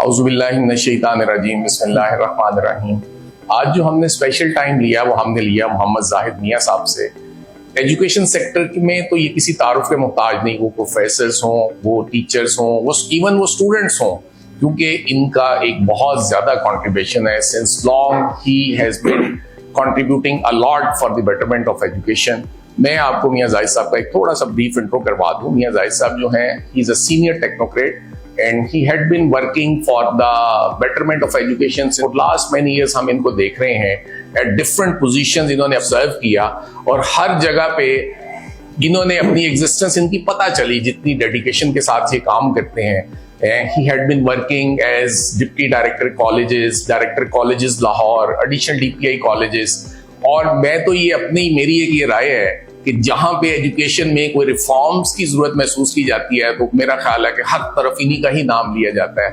औज़ुबिल्लाहिमिनश्शैतानिर्रजीम बिस्मिल्लाहिर्रहमानिर्रहीम। आज जो हमने स्पेशल टाइम लिया वो हमने लिया मोहम्मद जाहिद मियाँ साहब से। एजुकेशन सेक्टर में तो ये किसी तारुफ के मोहताज नहीं, वो प्रोफेसर्स हों, वो टीचर्स हों, वो इवन वो स्टूडेंट्स हों, क्योंकि इनका एक बहुत ज़्यादा कॉन्ट्रीब्यूशन है। Since long he has been contributing a lot for the betterment of education. मैं आपको मियाँ जाहिद साहब का एक थोड़ा सा ब्रीफ इंट्रो करवा दूँ। मियाँ जाहिद साहब जो हैं, he is a senior technocrat and he had been working for the betterment of education for last many years। हम इनको देख रहे हैं at different positions इन्होंने ऑब्जर्व किया और हर जगह पे इन्होंने अपनी एग्जिस्टेंस इनकी पता चली जितनी डेडिकेशन के साथ ये काम करते हैं। He had been working as Deputy Director Colleges Lahore, Additional DPI Colleges। और मैं तो ये मेरी एक ये राय है कि जहां पे एजुकेशन में कोई रिफॉर्म्स की जरूरत महसूस की जाती है तो मेरा ख्याल है कि हर तरफ इन्हीं का ही नाम लिया जाता है।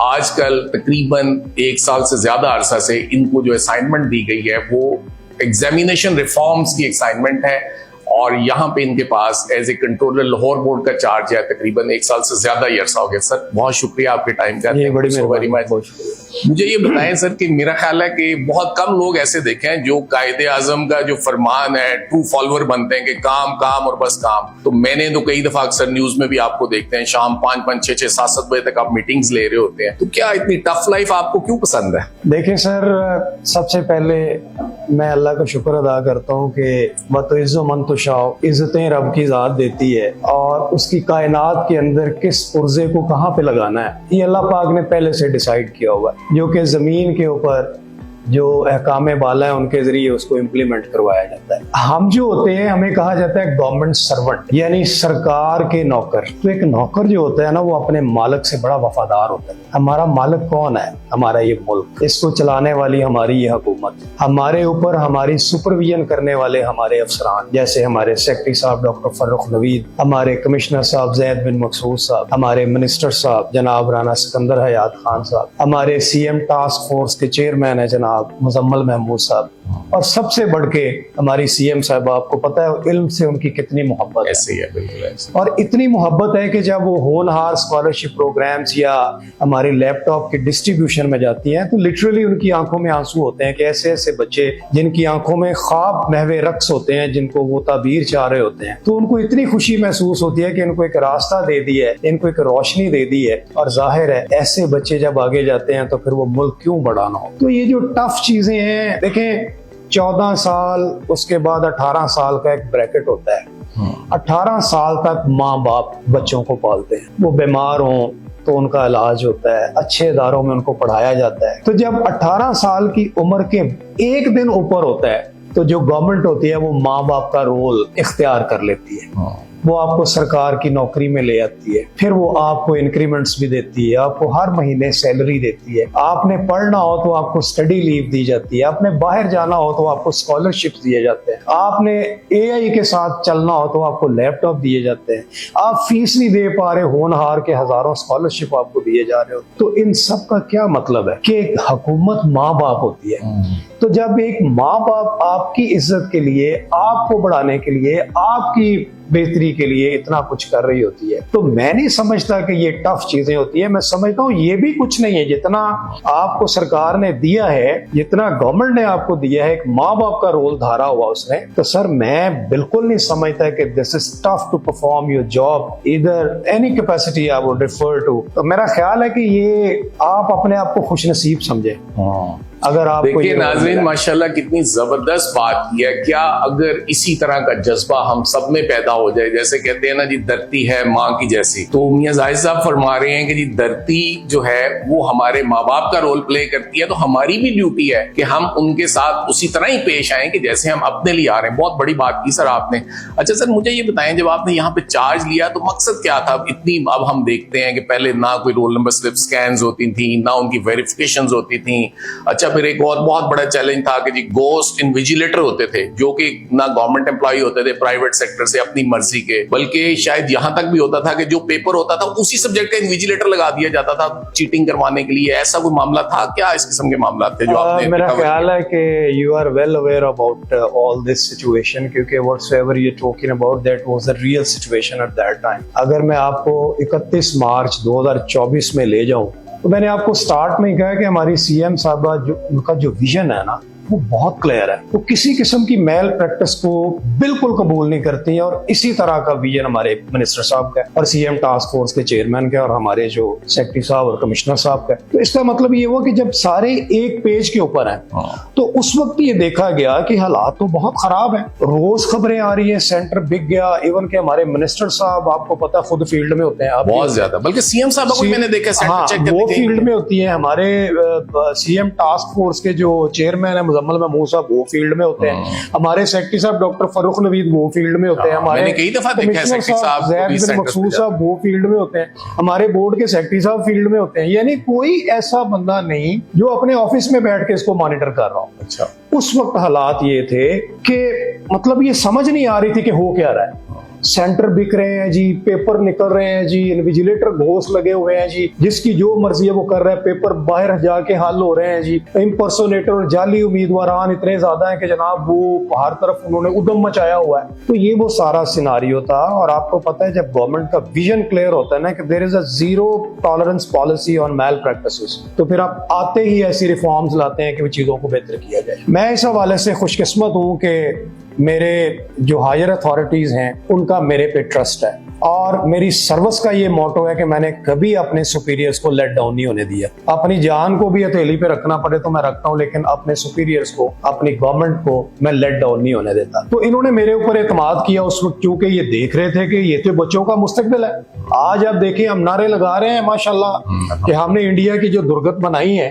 आजकल तकरीबन 1 साल से ज्यादा अरसा से इनको जो असाइनमेंट दी गई है वो एग्जामिनेशन रिफॉर्म्स की असाइनमेंट है और यहाँ पे इनके पास as a controller Lahore board का चार्ज है। तकरीबन 1 साल से ज्यादा ही अरसा हो गया। सर बहुत शुक्रिया आपके टाइम का, वेरी मच। मुझे ये बताएं सर कि मेरा ख्याल है कि बहुत कम लोग ऐसे देखे हैं जो कायदे आजम का जो फरमान है ट्रू फॉलोअर बनते हैं कि काम काम और बस काम। तो मैंने तो कई दफा अक्सर न्यूज में भी आपको देखते हैं शाम 5-5, 6-6, 7-7 बजे तक आप मीटिंग्स ले रहे होते हैं। तो क्या इतनी टफ लाइफ आपको क्यों पसंद है? देखिए सर, सबसे पहले मैं अल्लाह का शुक्र अदा करता हूँ कि बतइज़्ज़ो मन तुशाओ, इज्जतें रब की ज़ात देती है और उसकी कायनात के अंदर किस पुर्जे को कहाँ पे लगाना है ये अल्लाह पाक ने पहले से डिसाइड किया हुआ है, जो कि जमीन के ऊपर जो अहकामे बाला है उनके जरिए उसको इम्प्लीमेंट करवाया जाता है। हम जो होते हैं हमें कहा जाता है गवर्नमेंट सर्वेंट, यानी सरकार के नौकर। तो एक नौकर जो होता है ना वो अपने मालिक से बड़ा वफादार होता है। हमारा मालिक कौन है? हमारा ये मुल्क, इसको चलाने वाली हमारी ये हुकूमत, हमारे ऊपर हमारी सुपरविजन करने वाले हमारे अफसरान, जैसे हमारे सेक्रेटरी साहब डॉक्टर फर्रुख नवीद, हमारे कमिश्नर साहब जैद बिन मकसूद साहब, हमारे मिनिस्टर साहब जनाब राना सिकंदर हयात खान साहब, हमारे CM टास्क फोर्स के चेयरमैन है जनाब मुजम्मल महमूद साहब, और सबसे बढ़ के हमारी CM साहब, आपको पता है इल्म से उनकी कितनी मोहब्बत है। बिल्कुल। और इतनी मोहब्बत है कि जब वो होनहार स्कॉलरशिप प्रोग्राम्स या हमारे लैपटॉप के डिस्ट्रीब्यूशन में जाती हैं तो लिटरली उनकी आंखों में आंसू होते हैं कि ऐसे ऐसे बच्चे जिनकी आंखों में ख्वाब महवे रक्स होते हैं, जिनको वो ताबीर चाह रहे होते हैं, तो उनको इतनी खुशी महसूस होती है कि इनको एक रास्ता दे दी है, इनको एक रोशनी दे दी है। और जाहिर है ऐसे बच्चे जब आगे जाते हैं तो फिर वो मुल्क क्यों बढ़ाना हो। तो ये जो टफ चीजें हैं, देखें 14 साल उसके बाद 18 साल का एक ब्रैकेट होता है। 18 साल तक माँ बाप बच्चों को पालते हैं, वो बीमार हों तो उनका इलाज होता है, अच्छे इदारों में उनको पढ़ाया जाता है। तो जब 18 साल की उम्र के एक दिन ऊपर होता है तो जो गवर्नमेंट होती है वो माँ बाप का रोल इख्तियार कर लेती है। वो आपको सरकार की नौकरी में ले आती है, फिर वो आपको इंक्रीमेंट्स भी देती है, आपको हर महीने सैलरी देती है, आपने पढ़ना हो तो आपको स्टडी लीव दी जाती है, आपने बाहर जाना हो तो आपको स्कॉलरशिप दिए जाते हैं, आपने AI के साथ चलना हो तो आपको लैपटॉप दिए जाते हैं, आप फीस नहीं दे पा रहे होनहार के हजारों स्कॉलरशिप आपको दिए जा रहे हो। तो इन सब का क्या मतलब है कि एक हुकूमत माँ बाप होती है। तो जब एक माँ बाप आपकी इज्जत के लिए, आपको बढ़ाने के लिए, आपकी बेहतरी के लिए इतना कुछ कर रही होती है, तो मैं नहीं समझता कि ये टफ चीजें होती है। मैं समझता हूँ ये भी कुछ नहीं है। जितना आपको सरकार ने दिया है, जितना गवर्नमेंट ने आपको दिया है, एक माँ बाप का रोल धारा हुआ उसने, तो सर मैं बिल्कुल नहीं समझता कि this is tough to perform your job इधर any capacity I would refer to. तो मेरा ख्याल है कि ये आप अपने आप को खुशनसीब समझे। अगर आप देखिए नाज़रीन, माशाल्लाह कितनी जबरदस्त बात की है। क्या अगर इसी तरह का जज्बा हम सब में पैदा हो जाए, जैसे कहते हैं ना जी धरती है माँ की जैसी, तो मियाँ जाहिद साहब फरमा रहे हैं कि जी धरती जो है वो हमारे माँ बाप का रोल प्ले करती है, तो हमारी भी ड्यूटी है कि हम उनके साथ उसी तरह ही पेश आए कि जैसे हम अपने लिए आ रहे हैं। बहुत बड़ी बात की सर आपने। अच्छा सर मुझे ये बताएं, जब आपने यहाँ पे चार्ज लिया तो मकसद क्या था? इतनी अब हम देखते हैं कि पहले ना कोई रोल नंबर स्लिप स्कैन्स होती थी, ना उनकी वेरिफिकेशन होती थी। अच्छा फिर एक और बहुत बड़ा चैलेंज था कि जी गोस्ट इन्विजिलेटर होते थे जो कि ना गवर्नमेंट एम्प्लॉय होते थे प्राइवेट सेक्टर से अपनी मर्जी के, बल्कि शायद यहां तक भी होता था कि जो पेपर होता था उसी सब्जेक्ट का इन्विजिलेटर लगा दिया जाता था चीटिंग करवाने के लिए। ऐसा कोई मामला था क्या? इस किस्म के मामला थे जो आपने? मेरा ख्याल है कि you are well aware about all this situation, क्योंकि whatsoever you talking about that was the real situation at that time. अगर मैं आपको 31 मार्च 2024 में ले जाऊं तो मैंने आपको स्टार्ट में ही कहा कि हमारी सीएम साहबा जो उनका जो विजन है ना वो बहुत क्लियर है। वो किसी किस्म की मेल प्रैक्टिस को बिल्कुल कबूल नहीं करती है और इसी तरह का विजन हमारे मिनिस्टर साहब का और सीएम टास्क फोर्स के चेयरमैन का और हमारे जो सेक्रेटरी साहब और कमिश्नर साहब का। तो इसका मतलब ये हुआ कि जब सारे एक पेज के ऊपर हैं तो उस वक्त ये देखा गया कि हालात तो बहुत खराब है। रोज खबरें आ रही है, सेंटर बिक गया, इवन के हमारे मिनिस्टर साहब आपको पता है खुद फील्ड में होते हैं, बहुत ज्यादा, बल्कि सीएम साहब को मैंने देखा सेंटर चेक करने वो फील्ड में होती है। हमारे सीएम टास्क फोर्स के जो चेयरमैन है मुजम्मल महमूद साहब वो फील्ड में होते हैं, हमारे सेक्रेटरी साहब डॉक्टर फरूख नवीद वो फील्ड में होते हैं, हमारे मैंने कई दफा देखा है सेक्रेटरी साहब ज़ैद बिन मकसूद साहब वो फील्ड में होते हैं, हमारे बोर्ड के सेक्रेटरी साहब फील्ड में होते हैं। यानी कोई ऐसा बंदा नहीं जो अपने ऑफिस में बैठ के इसको मॉनिटर कर रहा हो। अच्छा, उस वक्त हालात ये थे कि मतलब ये समझ नहीं आ रही थी कि हो क्या रहा है। सेंटर बिक रहे हैं जी, पेपर निकल रहे हैं जी, इन्विजिलेटर घोष लगे हुए हैं जी, जिसकी जो मर्जी है वो कर रहा है, पेपर बाहर जाके हल हो रहे हैं जी, इंपर्सोनेटर और जाली उम्मीदवार इतने ज्यादा हैं कि जनाब वो हर तरफ उन्होंने उद्यम मचाया हुआ है। तो ये वो सारा सिनारियो था। और आपको पता है जब गवर्नमेंट का विजन क्लियर होता है ना कि there is a zero tolerance policy on malpractices, तो फिर आप आते ही ऐसी रिफॉर्म्स लाते हैं कि वो चीजों को बेहतर किया जाए। मैं इस हवाले से खुशकिस्मत हूं कि मेरे जो हायर अथॉरिटीज हैं उनका मेरे पे ट्रस्ट है और मेरी सर्विस का ये मोटो है कि मैंने कभी अपने सुपीरियर्स को लेट डाउन नहीं होने दिया। अपनी जान को भी हथेली पे रखना पड़े तो मैं रखता हूँ, लेकिन अपने सुपीरियर्स को, अपनी गवर्नमेंट को मैं लेट डाउन नहीं होने देता। तो इन्होंने मेरे ऊपर एतमाद किया उस वक्त, क्योंकि ये देख रहे थे कि ये तो बच्चों का मुस्तकबिल है। आज आप देखिए हम नारे लगा रहे हैं माशाल्लाह कि हमने इंडिया की जो दुर्गत बनाई है,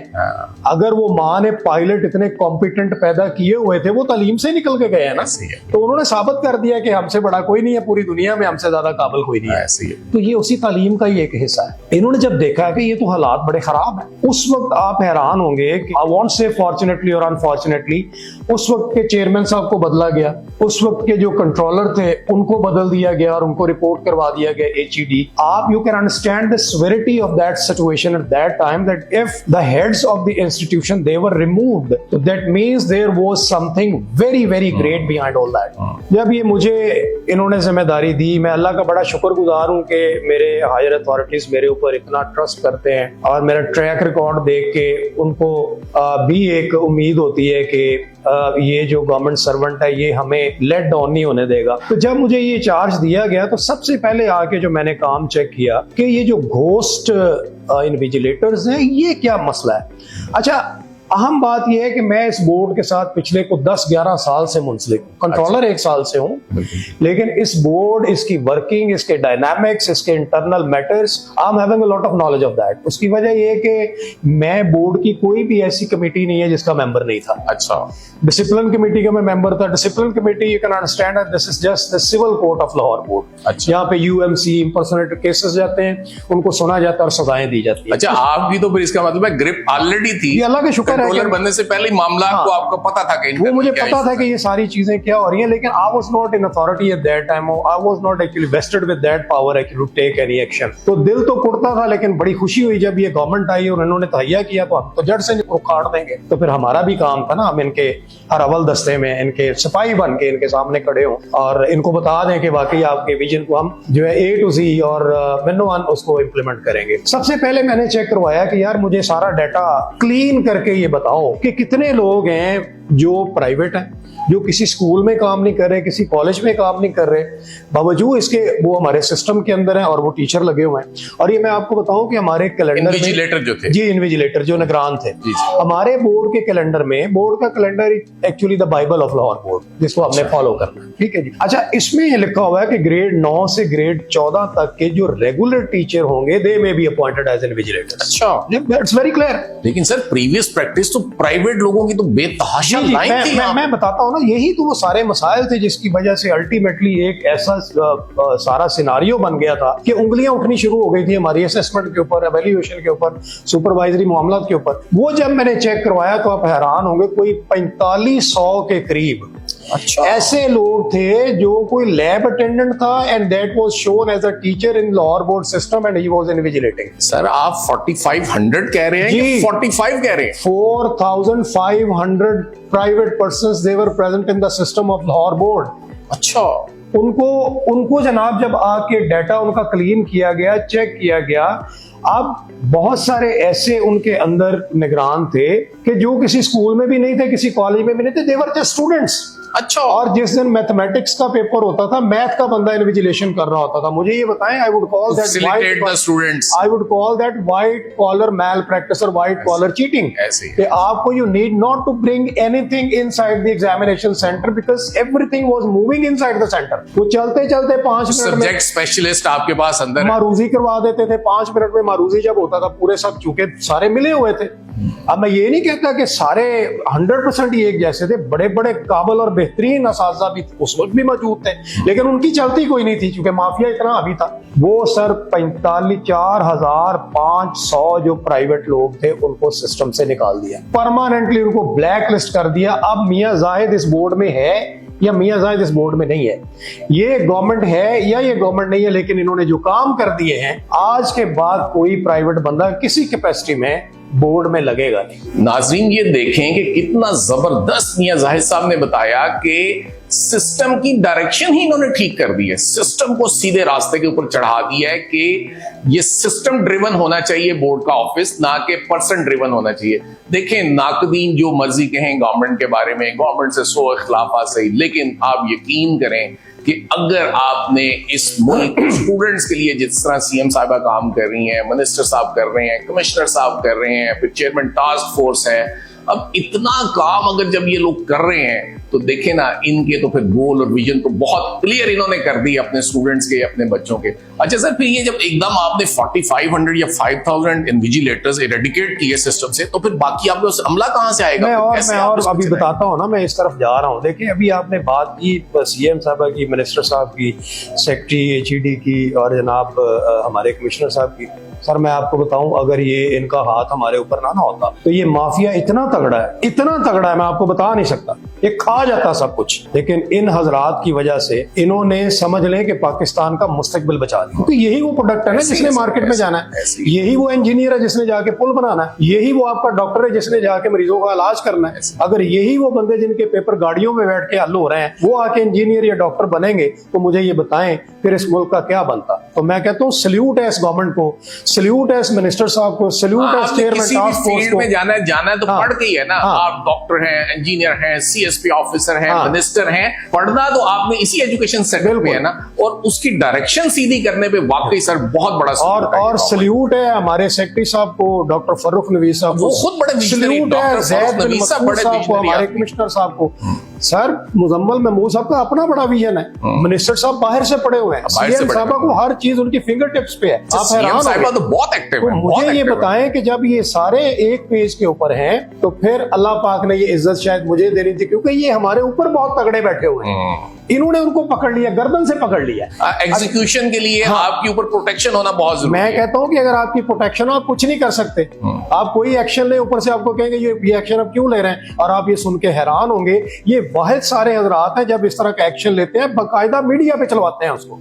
अगर वो माँ ने पायलट इतने कॉम्पिटेंट पैदा किए हुए थे वो तालीम से निकल के गए हैं ना, तो उन्होंने साबित कर दिया कि हमसे बड़ा कोई नहीं है पूरी दुनिया में, हमसे ज्यादा काबिल कोई नहीं है। ऐसे ही तो ये उसी तालीम का ही एक हिस्सा है। इन्होंने जब देखा कि ये तो हालात बड़े खराब हैं, उस वक्त आप हैरान होंगे कि आई वॉन्ट से फॉर्चुनेटली और अनफॉर्चुनेटली उस वक्त के चेयरमैन साहब को बदला गया, उस वक्त के जो कंट्रोलर थे उनको बदल दिया गया और उनको रिपोर्ट करवा दिया गया HED। आप you can understand the severity of that situation at that time that if the heads of the institution they were removed, तो that means there was something very very great behind all that. जब ये मुझे इन्होंने जिम्मेदारी दी, मैं अल्लाह का बड़ा शुक्रगुजार हूं कि मेरे हायर अथॉरिटीज मेरे ऊपर इतना ट्रस्ट करते हैं और मेरा ट्रैक रिकॉर्ड देख के उनको भी एक उम्मीद होती है कि ये जो गवर्नमेंट सर्वेंट है ये हमें लेट डाउन नहीं होने देगा। तो जब मुझे ये चार्ज दिया गया तो सबसे पहले आके जो मैंने काम चेक किया कि ये जो घोस्ट इन्विजिलेटर्स हैं ये क्या मसला है। अच्छा, अहम बात यह है कि मैं इस बोर्ड के साथ पिछले को 10-11 साल से मुंसलिक हूं, कंट्रोलर 1 साल से हूं, लेकिन इस बोर्ड, इसकी वर्किंग, इसके डायनामिक्स, इसके internal matters, I am having a lot of knowledge of that. उसकी वजह यह है कि मैं बोर्ड की कोई भी ऐसी कमेटी नहीं है जिसका मेंबर नहीं था। अच्छा, डिसिप्लिन कमेटी का मैं मेंबर था। Discipline committee, you can understand that this is just the civil court of Lahore board. अच्छा, यहाँ पे UMC इंपर्सोनेटर केसेस जाते हैं, उनको सुना जाता है और सजाएं दी जाती है। अच्छा, आप भी तो फिर इसका मतलब है ग्रिप ऑलरेडी थी, ये अल्लाह का शुक्र है कंट्रोलर बनने से पहले ही मामला को आपको पता था कि वो मुझे पता था कि ये सारी चीजें क्या हो रही हैं, लेकिन I was not in authority at that time, I was not actually vested with that power actually to take any action. तो दिल तो कुड़ता था, लेकिन बड़ी खुशी हुई जब ये गवर्नमेंट आई और इन्होंने तहैया किया तो हम तो जड़ से उखाड़ देंगे। तो फिर हमारा भी काम था ना, हम इनके हर अव्वल दस्ते में इनके सिपाही बन के इनके सामने खड़े हों और इनको बता दें कि वाकई आपके विजन को हम जो है A to Z और वन उसको इम्प्लीमेंट करेंगे। सबसे पहले मैंने चेक करवाया कि यार मुझे सारा डाटा क्लीन करके ये बताओ कि कितने लोग हैं जो प्राइवेट हैं, जो किसी स्कूल में काम नहीं कर रहे, किसी कॉलेज में काम नहीं कर रहे, बावजूद इसके वो हमारे सिस्टम के अंदर हैं और वो टीचर लगे हुए हैं। और ये मैं आपको बताऊं कि हमारे कैलेंडर इन्विजिलेटर जो थे, जी इन्विजिलेटर जो निगरान थे, हमारे बोर्ड के कैलेंडर में, बोर्ड का calendar actually the Bible of Lahore board, जिसको हमने फॉलो करना है, ठीक है जी। अच्छा, इसमें ये लिखा हुआ है कि ग्रेड 9 से ग्रेड 14 तक के जो रेगुलर टीचर होंगे they may be appointed as invigilator. अच्छा, दैट्स वेरी क्लियर। लेकिन सर प्रीवियस प्रैक्टिस तो प्राइवेट लोगों की तो बेतहाशा लाइन थी। मैं बताता हूँ ना, यही तो वो सारे मसाइल थे जिसकी वजह से अल्टीमेटली एक ऐसा सारा सिनारियो बन गया था कि उंगलियां उठनी शुरू हो गई थी हमारी असेसमेंट के ऊपर, एवेल्यूएशन के ऊपर, सुपरवाइजरी मामलात के ऊपर। वो जब मैंने चेक करवाया तो आप हैरान होंगे, कोई 4500 के करीब अच्छा ऐसे लोग थे जो कोई लैब अटेंडेंट था and that was shown as a teacher in Lahore board system and he was invigilating. Sir आप 4500 कह रहे हैं कि 45 कह रहे हैं? 4500 private persons they were present in the system of Lahore board. अच्छा, उनको जनाब जब आके डाटा उनका क्लीन किया गया, चेक किया गया अब बहुत सारे ऐसे उनके अंदर निगरान थे कि जो किसी स्कूल में भी नहीं थे, किसी कॉलेज में भी नहीं थे, दे वर जस्ट स्टूडेंट्स। अच्छा। और जिस दिन मैथमेटिक्स का पेपर होता था, मैथ का बंदा इन्विजिलेशन कर रहा होता था। मुझे ये बताएं, I would call that white collar malpractice और व्हाइट कॉलर चीटिंग। कि आपको you need not to bring anything inside the examination centre because everything was moving inside the centre. वो चलते चलते 5 मिनट में सब्जेक्ट स्पेशलिस्ट आपके पास अंदर मारूजी करवा देते थे। 5 मिनट में मारूजी जब होता था, पूरे सब चूंकि सारे मिले हुए थे। अब मैं ये नहीं कहता कि सारे 100% ही एक जैसे थे, बड़े बड़े काबिल और बेहतरीन असातिज़ा भी उस वक्त भी मौजूद थे, लेकिन उनकी चलती कोई नहीं थी क्योंकि माफिया इतना अभी था। वो सर 4,500 जो प्राइवेट लोग थे उनको सिस्टम से निकाल दिया, परमानेंटली उनको ब्लैक लिस्ट कर दिया। अब मियां जाहिद इस बोर्ड में है या मियां जाहिद इस बोर्ड में नहीं है, ये गवर्नमेंट है या ये गवर्नमेंट नहीं है, लेकिन इन्होंने जो काम कर दिए हैं, आज के बाद कोई प्राइवेट बंदा किसी कैपेसिटी में बोर्ड में लगेगा नहीं। नाज़रीन ये देखें कि कितना जबरदस्त मियां जाहिद साहब ने बताया कि सिस्टम की डायरेक्शन ही इन्होंने ठीक कर दी है, सिस्टम को सीधे रास्ते के ऊपर चढ़ा दिया है कि ये सिस्टम ड्रिवन होना चाहिए बोर्ड का ऑफिस, ना कि पर्सन ड्रिवन होना चाहिए। देखें, नाकदीन जो मर्जी कहें गवर्नमेंट के बारे में, गवर्नमेंट से 100 इख्लाफा सही, लेकिन आप यकीन करें कि अगर आपने इस मुल्क स्टूडेंट्स के लिए जिस तरह सीएम साहिबा काम कर रही हैं, मिनिस्टर साहब कर रहे हैं, कमिश्नर साहब कर रहे हैं, फिर चेयरमैन टास्क फोर्स है, अब इतना काम अगर जब ये लोग कर रहे हैं तो देखें ना, इनके तो फिर गोल और विजन तो बहुत क्लियर इन्होंने कर दी अपने स्टूडेंट्स के, अपने बच्चों के। अच्छा सर, फिर ये जब एकदम आपने 4500 या 5000 इन्विजिलेटर्स इरेडिकेट किए सिस्टम से, तो फिर बाकी आप लोग अमला कहां से आएगा? मैं और अभी बताता हूं ना, मैं इस तरफ जा रहा हूं। देखिए, अभी आपने बात की सीएम साहबा की, मिनिस्टर साहब की, सेक्रेटरी एचईडी की और जनाब हमारे कमिश्नर साहब की। सर मैं आपको बताऊं, अगर ये इनका हाथ हमारे ऊपर ना होता तो ये माफिया इतना तगड़ा है, मैं आपको बता नहीं सकता, ये खा जाता सब कुछ। लेकिन इन हजरात की वजह से इन्होंने समझ लें कि पाकिस्तान का मुस्तकबिल बचा दिया, क्योंकि यही वो प्रोडक्ट है ना जिसने मार्केट में जाना है, यही वो इंजीनियर है जिसने जाके पुल बनाना है, यही वो आपका डॉक्टर है जिसने जाके मरीजों का इलाज करना है। अगर यही वो बंदे जिनके पेपर गाड़ियों में बैठ के हल हो रहे हैं वो आके इंजीनियर या डॉक्टर बनेंगे, तो मुझे ये बताएं फिर इस मुल्क का क्या बनता। तो मैं कहता हूँ सल्यूट है इस गवर्नमेंट को, सल्यूट है इस मिनिस्टर साहब को, सल्यूट है चेयरमैन टास्क फोर्स को। जाना है तो पढ़ के ही है ना। आप डॉक्टर हैं, इंजीनियर हैं, सीएसपी ऑफिसर हैं, मिनिस्टर हैं, पढ़ना तो आपने इसी एजुकेशन सेक्टर में है ना, और उसकी डायरेक्शन सीधी करने पे वाकई सर बहुत बड़ा और सल्यूट है हमारे सेक्रेटरी साहब को, डॉक्टर फर्रुख नवीज साहब को, खुद बड़े सल्यूट है जैद बिन मसूद साहब को, हमारे कमिश्नर साहब को। सर मुजम्मल महमूद साहब का अपना बड़ा विजन है, मिनिस्टर साहब बाहर से पड़े हुए हैं, सीएम साहबा को हर चीज उनकी फिंगर टिप्स पे है। आप हैरान तो बहुत एक्टिव है। मुझे ये बताएं कि जब ये सारे एक पेज के ऊपर हैं तो फिर अल्लाह पाक ने ये इज्जत शायद मुझे देनी थी, क्योंकि ये हमारे ऊपर बहुत तगड़े बैठे हुए हैं। इन्होंने उनको पकड़ लिया, गर्दन से पकड़ लिया। एग्जीक्यूशन के लिए आपके ऊपर प्रोटेक्शन होना बहुत जरूरी है। मैं कहता हूं कि अगर आपकी प्रोटेक्शन हो, आप कुछ नहीं कर सकते, आप कोई एक्शन ले, ऊपर से आपको कहेंगे ये एक्शन आप क्यों ले रहे हैं, और आप ये सुन के हैरान होंगे। ये बहुत सारे हजरात हैं जब इस तरह का एक्शन लेते हैं, बाकायदा मीडिया पे चलवाते हैं उसको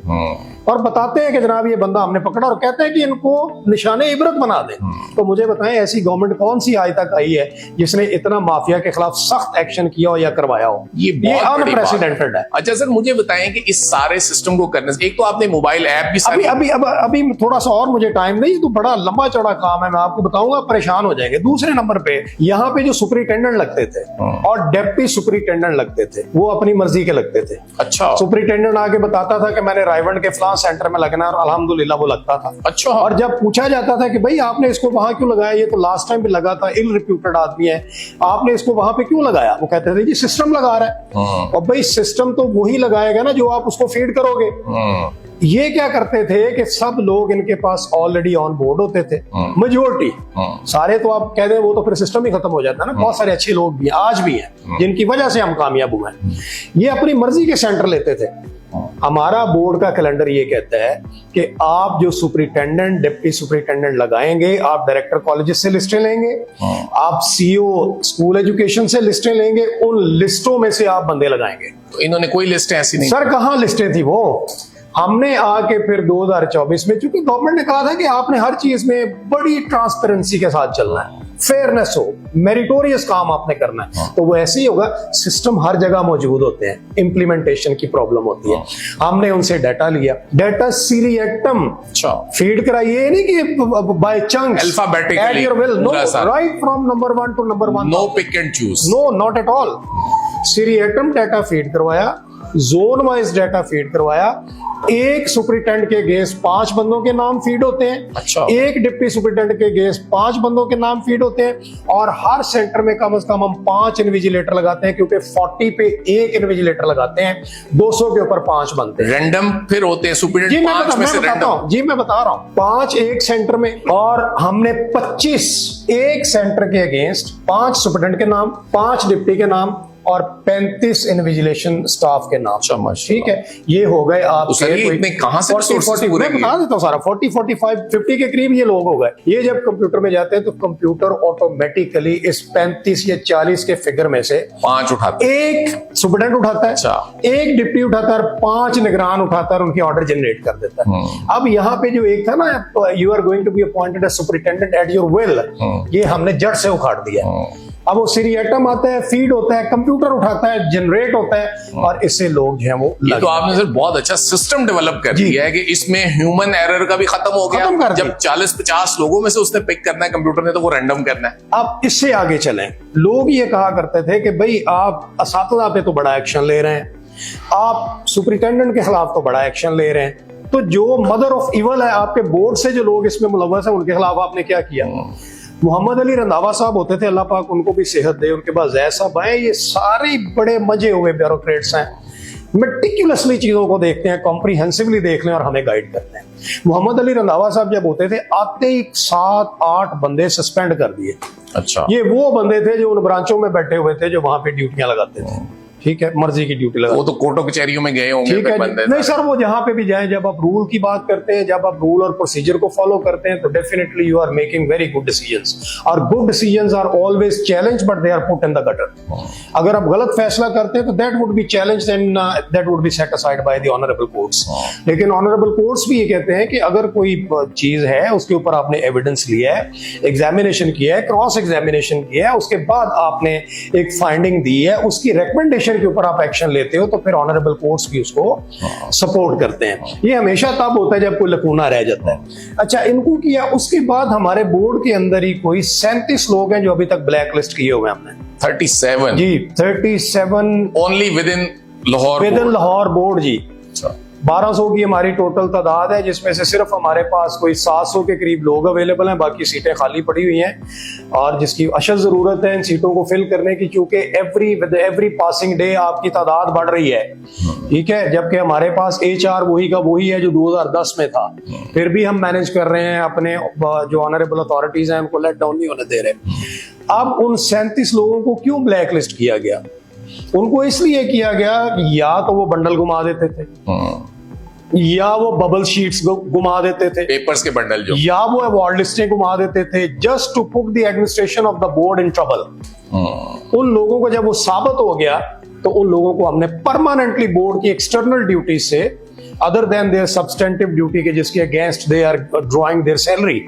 और बताते हैं कि जनाब ये बंदा हमने पकड़ा, और कहते हैं कि इनको निशाने इबरत बना दें। तो मुझे बताएं, ऐसी गवर्नमेंट कौन सी आज तक आई है जिसने इतना माफिया के खिलाफ सख्त एक्शन किया हो या करवाया हो? ये अनप्रेसिडेंटेड है। अच्छा सर, मुझे बताएं कि इस सारे सिस्टम को करने से, एक तो आपने मोबाइल ऐप भी अभी थोड़ा सा और मुझे टाइम नहीं, तो बड़ा लंबा चौड़ा काम है, मैं आपको बताऊंगा, परेशान हो जाएंगे। दूसरे नंबर पे यहाँ पे जो सुपरिटेंडेंट लगते थे और डेप्टी सुपरिटेंडेंट लगते थे, वो अपनी मर्जी के लगते थे। अच्छा। सुपरिटेंडेंट आके बताता था कि मैंने रायवंड के फलां सेंटर में लगना है, और अल्हम्दुलिल्लाह वो लगता था। अच्छा। और जब पूछा जाता था कि भाई आपने इसको वहां क्यों लगाया, ये तो लास्ट टाइम भी लगा था, इल रिप्यूटेड आदमी है, आपने इसको वहां पे क्यों लगाया? वो कहते थे जी सिस्टम लगा रहा है। और भाई सिस्टम तो वही लगाएगा ना जो आप उसको फीड करोगे। ये क्या करते थे कि सब लोग इनके पास ऑलरेडी ऑन बोर्ड होते थे, मेजोरिटी सारे, तो आप कह दें वो तो फिर सिस्टम ही खत्म हो जाता है ना। बहुत सारे अच्छे लोग भी आज भी हैं जिनकी वजह से हम कामयाब हुए हैं। ये अपनी मर्जी के सेंटर लेते थे। हमारा बोर्ड का कैलेंडर ये कहता है कि आप जो सुपरिटेंडेंट, डिप्टी सुपरिटेंडेंट लगाएंगे, आप डायरेक्टर कॉलेजेस से लिस्टें लेंगे, आप सीईओ स्कूल एजुकेशन से लिस्टें लेंगे, उन लिस्टों में से आप बंदे लगाएंगे। तो इन्होंने कोई लिस्टें ऐसी नहीं। सर कहां लिस्टें थी वो? हमने आके फिर 2024 में, चूंकि गवर्नमेंट ने कहा था कि आपने हर चीज में बड़ी ट्रांसपेरेंसी के साथ चलना है, फेयरनेस हो, मेरिटोरियस काम आपने करना है, तो वो ऐसे ही होगा। सिस्टम हर जगह मौजूद होते हैं, इंप्लीमेंटेशन की प्रॉब्लम होती है। हमने उनसे डाटा लिया, डाटा सीरियटम अच्छा फीड कराइए, नहीं कि by chunks Alphabetically, at your will, no, पूरा सारा। Right from number 1 to number 1, no pick and choose, no, not at all. Seriatim data feed करवाया, जोन वाइज डाटा फीड करवाया। एक सुपरिटेंडेंट के अगेंस्ट 5 बंदों के नाम फीड होते हैं, अच्छा। एक डिप्टी सुपरिटेंडेंट के अगेंस्ट 5 बंदों के नाम फीड होते हैं, और हर सेंटर में कम से कम हम 5 इन्विजिलेटर लगाते हैं, क्योंकि 40 पे एक इन्विजिलेटर लगाते हैं, 200 के ऊपर 5 बनते हैं। रैंडम फिर होते हैं सुपरिटेंडेंट 5 में से रैंडम। जी मैं बता रहा हूँ, 5 एक सेंटर में, और हमने 25 एक सेंटर के अगेंस्ट 5 सुपरिटेंडेंट के नाम, 5 डिप्टी के नाम और 35 इन्विजिलेशन स्टाफ के नाम। ठीक है, ये हो गए आप इतने कहां से 40 मैं बता देता हूँ सारा, 40 45 50 के करीब ये लोग हो गए। ये जब कंप्यूटर में जाते हैं तो कंप्यूटर ऑटोमेटिकली इस 35 या 40 के फिगर में से 5 उठाता है, एक सुपरिटेंडेंट उठाता है, अच्छा। एक डिप्टी उठाता है, 5 निगरान उठाता है और उनकी ऑर्डर जनरेट कर देता है। अब यहाँ पे जो एक था ना, you are going to be appointed as superintendent at your will, ये हमने जड़ से उखाड़ दिया। अब वो सीरियटम आता है, फीड होता है, कंप्यूटर उठाता है, जनरेट होता है, और इससे लोग जो है वो ये तो आपने सर बहुत अच्छा सिस्टम डेवलप कर दिया है कि इसमें ह्यूमन एरर का भी खत्म हो गया। जब 40-50 लोगों में से उसने पिक करना है कंप्यूटर ने, तो वो रैंडम करना है। अब इससे आगे चलें, लोग ये कहा करते थे कि भाई आप असातिज़ा पे तो बड़ा एक्शन ले रहे हैं, आप सुपरिटेंडेंट के खिलाफ तो बड़ा एक्शन ले रहे हैं, तो जो मदर ऑफ इवल है आपके बोर्ड से जो लोग इसमें मुलव्वस है उनके खिलाफ आपने क्या किया? मोहम्मद अली रंधावा साहब होते थे, अल्लाह पाक उनको भी सेहत दे, उनके पास जैद साहब आए, ये सारे बड़े मजे हुए ब्यूरोक्रेट्स हैं, मेटिकुलसली चीजों को देखते हैं, कॉम्प्रिहेंसिवली देख लें और हमें गाइड करते हैं। मोहम्मद अली रंधावा साहब जब होते थे, आते ही 7-8 बंदे सस्पेंड कर दिए। अच्छा, ये वो बंदे थे जो उन ब्रांचों में बैठे हुए थे जो वहां पे ड्यूटियां लगाते थे। ठीक है, मर्जी की ड्यूटी लगा, वो तो कोर्टों कचहरियों में गए होंगे। ठीक है, नहीं सर, वो जहां पे भी जाएं, जब आप रूल की बात करते हैं, जब आप रूल और प्रोसीजर को फॉलो करते हैं, तो definitely you are making very good decisions, और good decisions are always challenge but they are put in the gutter. अगर आप गलत फैसला करते हैं तो that would be challenge and that would be set aside by the honourable courts. लेकिन honourable courts भी ये कहते हैं कि अगर कोई चीज है उसके ऊपर आपने एविडेंस लिया है, एग्जामिनेशन किया है, क्रॉस एग्जामिनेशन किया है, उसके बाद आपने एक फाइंडिंग दी है, उसकी रिकमेंडेशन के ऊपर आप एक्शन लेते हो, तो फिर ऑनरेबल कोर्ट्स भी उसको सपोर्ट करते हैं। ये हमेशा तब होता है जब कोई लकूना रह जाता है। अच्छा, इनको किया, उसके बाद हमारे बोर्ड के अंदर ही कोई 37 लोग हैं जो अभी तक ब्लैक लिस्ट किए हुए हैं हमने। 37 जी, 37 only within Lahore, within Lahore board जी। 1200 की हमारी टोटल तादाद है, जिसमें से सिर्फ हमारे पास कोई 700 के करीब लोग अवेलेबल हैं, बाकी सीटें खाली पड़ी हुई हैं, और जिसकी अशद जरूरत है इन सीटों को फिल करने की, क्योंकि एवरी पासिंग डे आपकी तादाद बढ़ रही है। ठीक है, जबकि हमारे पास HR वही का वही है जो 2010 में था, फिर भी हम मैनेज कर रहे हैं, अपने जो ऑनरेबल अथॉरिटीज हैं उनको लेट डाउन नहीं होने दे रहे। अब उन 37 लोगों को क्यों ब्लैक लिस्ट किया गया? उनको इसलिए किया गया कि या तो वो बंडल घुमा देते थे, या वो बबल शीट्स घुमा देते थे, पेपर्स के बंडल जो, या वो अवार्ड लिस्टें घुमा देते थे, just to put the administration of the board in trouble. उन लोगों को जब वो साबित हो गया तो उन लोगों को हमने परमानेंटली बोर्ड की एक्सटर्नल ड्यूटी से, other than their substantive duty के जिसके against they are drawing their salary,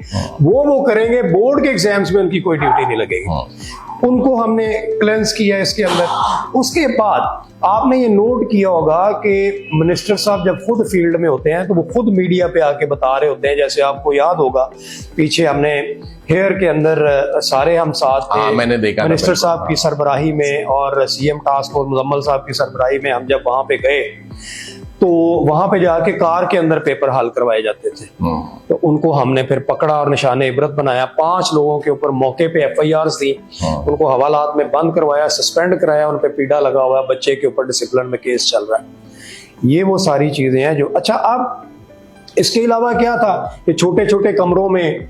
वो करेंगे, बोर्ड के एग्जाम्स में उनकी कोई ड्यूटी नहीं लगेगी। उनको हमने क्लेंस किया इसके अंदर। उसके बाद आपने ये नोट किया होगा कि मिनिस्टर साहब जब खुद फील्ड में होते हैं तो वो खुद मीडिया पे आके बता रहे होते हैं, जैसे आपको याद होगा पीछे हमने हेयर के अंदर सारे हम साथ थे, मैंने देखा मिनिस्टर साहब की सरबराही में और CM टास्क फोर्स मुजम्मल साहब की सरबराही में हम जब वहां पे गए तो वहां पे जाके कार के अंदर पेपर हल करवाए जाते थे। तो उनको हमने फिर पकड़ा और निशाने इबरत बनाया। 5 लोगों के ऊपर मौके पे FIRs थी, उनको हवालात में बंद करवाया, सस्पेंड कराया, उन पे पीड़ा लगा हुआ है, बच्चे के ऊपर डिसिप्लिन में केस चल रहा है। ये वो सारी चीजें हैं जो, अच्छा अब इसके अलावा क्या था कि छोटे छोटे कमरों में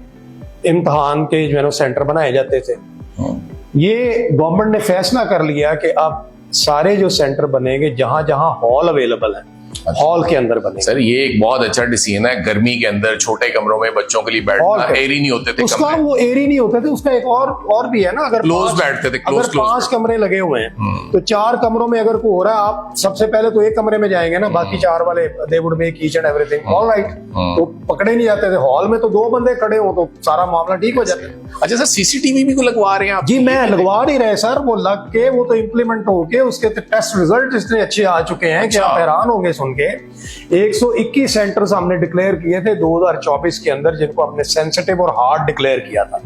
इम्तहान के जो है सेंटर बनाए जाते थे। ये गवर्नमेंट ने फैसला कर लिया कि अब सारे जो सेंटर बनेंगे जहां जहां हॉल अवेलेबल है हॉल के अंदर बने। सर ये एक बहुत अच्छा डिसीजन है, गर्मी के अंदर छोटे कमरों में बच्चों के लिए बैठना, एरी नहीं होते थे उसका कमरे। वो एरी नहीं होते थे, उसका एक और भी है ना, अगर क्लोज बैठते थे, अगर 5 कमरे लगे हुए हैं तो 4 कमरों में अगर कोई हो रहा है, आप सबसे पहले तो एक कमरे में जाएंगे ना, बाकी 4 वाले they would make each and everything all right, तो पकड़े नहीं जाते थे। हॉल में तो 2 बंदे खड़े हो तो सारा मामला ठीक हो जाता है। अच्छा सर, सीसीटीवी भी को लगवा रहे हैं आप? जी मैं लगवा नहीं रहे सर, वो लग के वो तो इम्प्लीमेंट होके उसके टेस्ट रिजल्ट इतने अच्छे आ चुके हैं कि आप हैरान होंगे सुन के। 121 सेंटर्स हमने डिक्लेयर किए थे 2024 के अंदर, जिनको हमने सेंसिटिव और हार्ड डिक्लेयर किया था।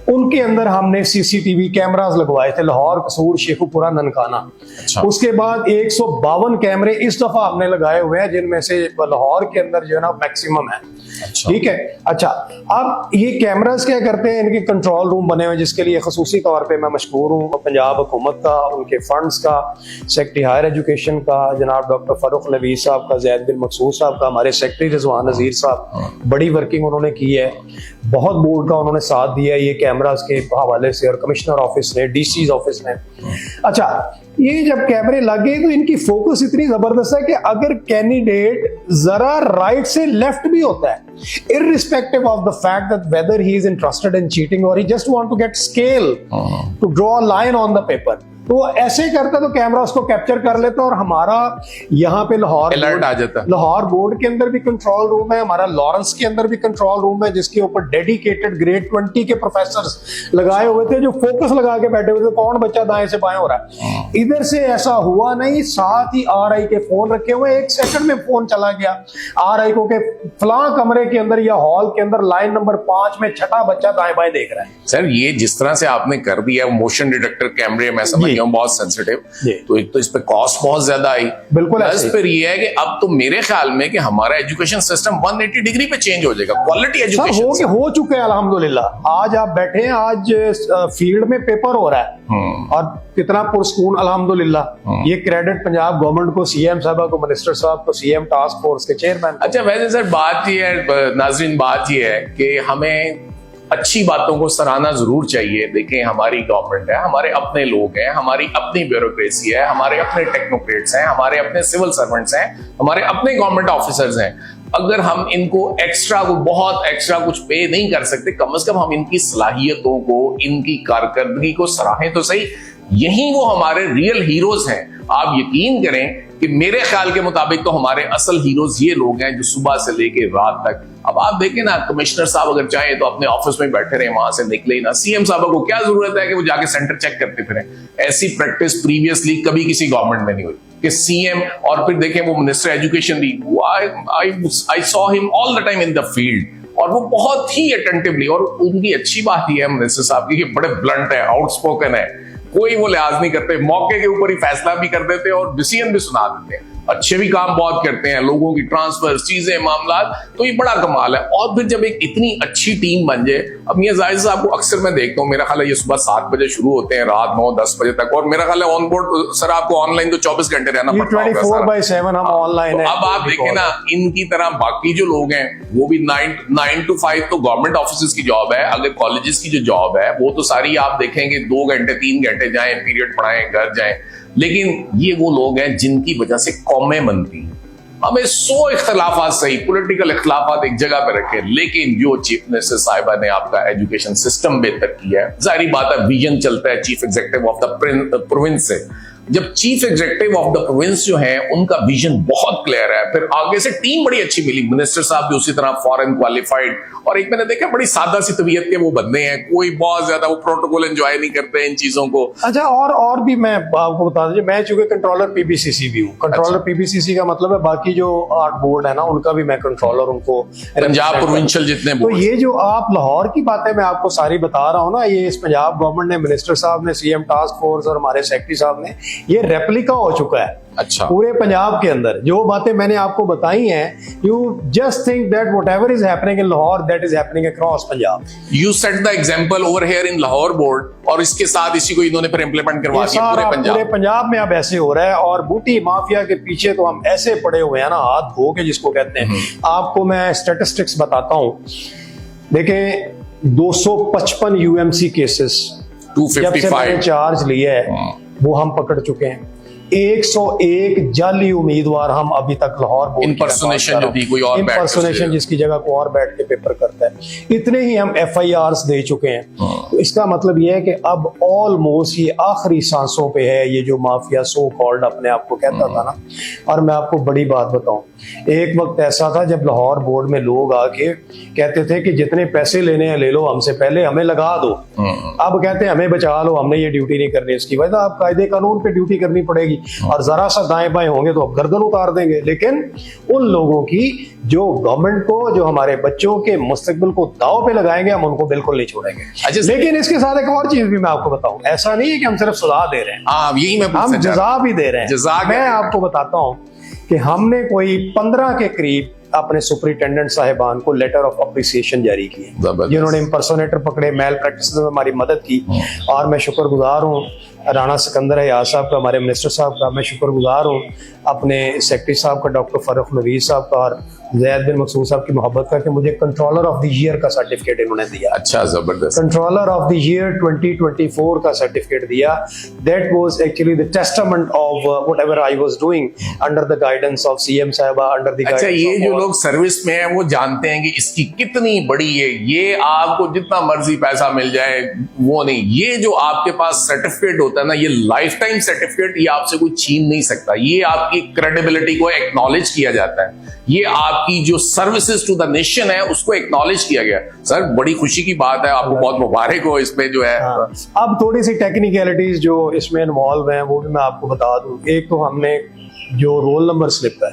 उनके अंदर हमने सीसीटीवी कैमरास लगवाए थे, लाहौर, कसूर, शेखुपुरा, ननकाना। अच्छा। उसके बाद 152 कैमरे इस दफा हमने लगाए हुए हैं, जिनमें से लाहौर के अंदर जो है ना मैक्सिमम है। अच्छा। ठीक है। अच्छा, अब ये कैमरास क्या करते हैं, इनके कंट्रोल रूम बने हुए, जिसके लिए खसूसी तौर पे मैं मशकूर हूँ पंजाब हुकूमत का, उनके फंड्स का, सेक्रेटरी हायर एजुकेशन का जनाब डॉक्टर फारूक नवीद साहब का, जैद बिन मकसूद साहब का, हमारे सेक्रेटरी रिजवान नज़ीर साहब, बड़ी वर्किंग उन्होंने की है, बहुत बोर्ड का उन्होंने साथ दिया ये कैमरास के हवाले से, और कमिश्नर ऑफिस ने, डीसी ऑफिस ने। अच्छा, ये जब कैमरे लगे तो इनकी फोकस इतनी जबरदस्त है कि अगर कैंडिडेट जरा राइट से लेफ्ट भी होता है, irrespective of the fact that whether he is interested in cheating or he just want to get scale to draw a line on the paper, तो ऐसे करता तो कैमरा उसको कैप्चर कर लेता। और हमारा यहाँ पे लाहौर अलर्ट आ जाता। लाहौर बोर्ड के अंदर भी कंट्रोल रूम है, हमारा लॉरेंस के अंदर भी कंट्रोल रूम है, जिसके ऊपर डेडिकेटेड ग्रेड 20 के प्रोफेसर लगाए हुए थे, जो फोकस लगा के बैठे हुए थे, कौन बच्चा दाएं से बाएं हो रहा है। इधर से ऐसा हुआ नहीं, साथ ही RI के फोन रखे हुए, 1 सेकंड में फोन चला गया RI को के फलां कमरे के अंदर या हॉल के अंदर लाइन नंबर 5 में छठा बच्चा दाएं बाएं देख रहा है। सर ये जिस तरह से आपने कर दिया, मोशन डिटेक्टर कैमरे, मैं समझ गया हूं बहुत सेंसिटिव, तो एक तो इस पे कॉस्ट बहुत ज्यादा आई, बिल्कुल। प्लस फिर ये है कि अब तो मेरे ख्याल में कि हमारा एजुकेशन सिस्टम 180 डिग्री पे चेंज हो जाएगा, क्वालिटी एजुकेशन हो चुके हैं अल्हम्दुलिल्लाह। आज आप बैठे हैं, आज फील्ड में पेपर हो रहा है और कितना पुरस्कून अल्हम्दुलिल्लाह। ये क्रेडिट पंजाब गवर्नमेंट को, सीएम साहब को, मिनिस्टर साहब को, सीएम टास्क फोर्स के चेयरमैन। अच्छा वैसे सर बात ये है नाजरीन, बात ये है कि हमें अच्छी बातों को सराहना जरूर चाहिए। देखें हमारी गवर्नमेंट है, हमारे अपने लोग हैं, हमारी अपनी ब्यूरोक्रेसी है, हमारे अपने टेक्नोक्रेट्स हैं, हमारे अपने सिविल सर्वेंट्स हैं, हमारे अपने गवर्नमेंट ऑफिसर्स हैं। अगर हम इनको एक्स्ट्रा को बहुत एक्स्ट्रा कुछ पे नहीं कर सकते, कम से कम हम इनकी सलाहियतों को, इनकी कारकर्दगी को सराहें तो सही। यही वो हमारे रियल हीरोज हैं। आप यकीन करें कि मेरे ख्याल के मुताबिक तो हमारे असल हीरोज ये लोग हैं जो सुबह से लेके रात तक, अब आप देखें ना, कमिश्नर साहब अगर चाहे तो अपने ऑफिस में बैठे रहे, वहां से निकले ही ना। सीएम साहब को क्या जरूरत है कि वो जाके सेंटर चेक करते फिरें? ऐसी प्रैक्टिस प्रीवियसली कभी किसी गवर्नमेंट में नहीं हुई कि सीएम, और फिर देखें वो मिनिस्टर एजुकेशन भी, I saw him all the time in the field, और वो बहुत ही अटेंटिवली, और उनकी अच्छी बात ही है मिनिस्टर साहब की, बड़े ब्लंट है, आउटस्पोकन है, कोई वो लिहाज नहीं करते, मौके के ऊपर ही फैसला भी कर देते और डिसीजन भी सुना देते हैं। अच्छे भी काम बहुत करते हैं, लोगों की ट्रांसफर, चीजें, मामला, तो ये बड़ा कमाल है। और फिर जब एक इतनी अच्छी टीम बन जाए, अब मियां जाहिद साहब को अक्सर मैं देखता हूँ, मेरा ख्याल है ये सुबह 7 बजे शुरू होते हैं, रात 9-10 बजे तक, और मेरा ख्याल है ऑन बोर्ड सर आपको ऑनलाइन तो 24 घंटे रहना पड़ता है, 24/7 हम ऑनलाइन है। अब आप देखें ना, इनकी तरह बाकी जो लोग हैं वो भी 9 to 5 तो गवर्नमेंट ऑफिस की जॉब है। अगर कॉलेजेस की जो जॉब है वो तो सारी आप देखेंगे 2 घंटे 3 घंटे जाएं, पीरियड पढ़ाएं, घर जाएं, लेकिन ये वो लोग हैं जिनकी वजह से कौमें बनती हैं। हमें 100 इख्तलाफात सही, पॉलिटिकल इख्तलाफात एक जगह पे रखे, लेकिन जो चीफ मिनिस्टर साहिबा ने आपका एजुकेशन सिस्टम बेहतर किया है, जाहिर बात है विजन चलता है chief executive of the province से। जब chief executive of the province जो है उनका विजन बहुत क्लियर है, फिर आगे से टीम बड़ी अच्छी मिली, मिनिस्टर साहब भी उसी तरह फॉरेन क्वालिफाइड, और एक मैंने देखा बड़ी सादा सी तबीयत के वो बंदे हैं, कोई बहुत ज्यादा वो प्रोटोकॉल एंजॉय नहीं करते इन चीजों को। अच्छा, और भी मैं आपको बता दीजिए, मैं चूंकि कंट्रोलर पीबीसीसी भी हूँ। कंट्रोलर पीबीसीसी का मतलब है बाकी जो 8 बोर्ड है ना, उनका भी मैं कंट्रोलर, उनको पंजाब प्रोविंशियल जितने बोर्ड। तो ये जो आप लाहौर की बातें मैं आपको सारी बता रहा हूँ ना, ये इस पंजाब गवर्नमेंट ने, मिनिस्टर साहब ने, सीएम टास्क फोर्स और हमारे सेक्रेटरी साहब ने, ये रेप्लिका हो चुका है। अच्छा, पूरे पंजाब के अंदर जो बातें मैंने आपको बताई हैं, you just think that whatever is happening in Lahore, that is happening across Punjab. You set the example over here in Lahore board, और इसके साथ इसी को इन्होंने फिर इंप्लीमेंट करवा दिया पूरे पंजाब में। अब ऐसे हो रहा है, और बूटी माफिया के पीछे तो हम ऐसे पड़े हुए हैं ना, हाथ धो के जिसको कहते हैं। आपको मैं स्टैटिस्टिक्स बताता हूं, देखें 255 यूएमसी केसेस 255 चार्ज लिया है वो हम पकड़ चुके हैं। 101 जाली उम्मीदवार हम अभी तक लाहौर बोर्ड की इम्पर्सोनेशन जो थी, कोई और बैठ के इम्पर्सोनेशन जिसकी जगह को और बैठ के पेपर करता है, इतने ही हम FIRs दे चुके हैं। तो इसका मतलब यह है कि अब ऑलमोस्ट ये आखिरी सांसों पे है ये जो माफिया सो कॉल्ड अपने आप को कहता था ना। और मैं आपको बड़ी बात बताऊं, एक वक्त ऐसा था जब लाहौर बोर्ड में लोग आके कहते थे कि जितने पैसे लेने हैं ले लो हमसे, पहले हमें लगा दो। अब कहते हैं हमें बचा लो, हमने ये ड्यूटी नहीं करनी। इसकी वजह आप कायदे कानून पे ड्यूटी करनी पड़ेगी, और जरा सा दाएं बाएं होंगे तो अब गर्दन उतार देंगे। लेकिन उन लोगों की जो गवर्नमेंट को, जो हमारे बच्चों के मुस्तकबिल को दाव पे लगाएंगे, हम उनको बिल्कुल नहीं छोड़ेंगे। लेकिन इसके साथ एक और चीज भी मैं आपको बताऊं, ऐसा नहीं है कि हम सिर्फ सजा दे रहे हैं, यही मैं हम जजा भी दे रहे हैं। मैं आपको बताता हूं कि हमने कोई 15 के करीब अपने सुपरिटेंडेंट साहिबान को लेटर ऑफ अप्रिसिएशन जारी किए, जिन्होंने इम्पर्सोनेटर पकड़े, मेल प्रैक्टिस में हमारी मदद की। और मैं शुक्रगुजार हूँ राणा सिकंदर हयात साहब का, हमारे मिनिस्टर साहब का। मैं शुक्रगुजार हूँ अपने सेक्रेटरी साहब का, डॉक्टर फर्रुख नवीद साहब का, और जैद बिन मकसूद साहब की मोहब्बत का कि मुझे कंट्रोलर ऑफ द ईयर का सर्टिफिकेट इन्होंने दिया। अच्छा, जबरदस्त। कंट्रोलर ऑफ द ईयर 2024 का सर्टिफिकेट दिया। That was actually the testament of whatever I was doing under the guidance of CM साहिबा, अंडर द अच्छा, ये जो लोग सर्विस में है वो जानते हैं कि इसकी कितनी बड़ी है। ये आपको जितना मर्जी पैसा मिल जाए वो नहीं, ये जो आपके पास सर्टिफिकेट होता है ना, ये लाइफ टाइम सर्टिफिकेट, ये आपसे कोई छीन नहीं सकता। ये आपकी क्रेडिबिलिटी को एक्नॉलेज किया जाता है, ये आपकी जो सर्विसेज टू द नेशन है उसको एक्नॉलेज किया गया। सर, बड़ी खुशी की बात है, आपको बहुत मुबारक हो इसमें जो है। अब थोड़ी सी टेक्निकलिटीज जो इसमें इन्वॉल्व हैं वो भी मैं आपको बता दूं। एक तो हमने जो रोल नंबर स्लिप है,